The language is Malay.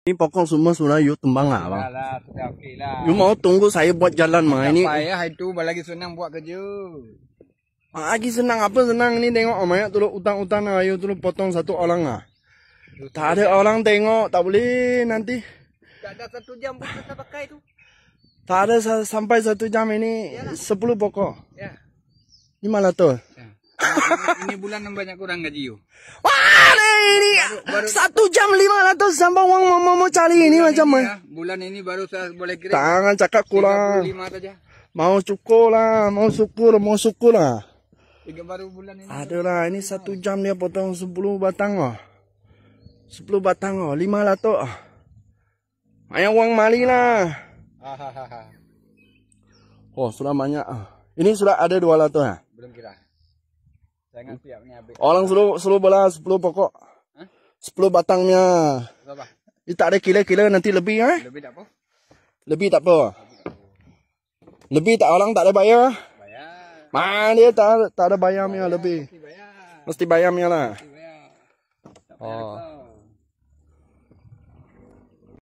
Ini pokok semua sudah you tembang lah, bang. Sudah okey lah. You mau tunggu saya buat jalan mah ini. Payah itu lagi senang buat kerja. Lagi senang apa senang ini tengok Maya turun utang-utang ayo turun potong satu orang ah. Tak ada orang tengok, tak boleh nanti. Tak ada 1 jam pun kita pakai tu. Tak ada sampai 1 jam ini. Yalah. 10 pokok. Ya. 500. Ya. Ini bulan yang banyak kurang gaji you. Wah, ini baru 1 jam 500 sampai uang mau cari ini macam mana? Ya, bulan ini baru saya boleh kirim. Tangan cakap kurang. 35 saja. Mau syukur lah, mau syukur lah. Baru bulan ini. Adalah ini 1 jam dia potong 10 batang oh. 10 batang oh, 500 ah. Banyak uang mali lah. Oh, sudah banyak ah. Ini sudah ada 200 ya? Belum kira. Jangan siapnya habis. Orang suruh bola 10 pokok. Hah? 10 batangnya. Berapa? Ini tak ada kira-kira nanti lebih ah. Lebih tak apa? Lebih tak apa. Lebih tak orang tak ada bayar. Bayar. Mana dia tak ada bayarnya lebih. Mesti bayar. Mesti bayarnya lah. Mesti bayar. Oh.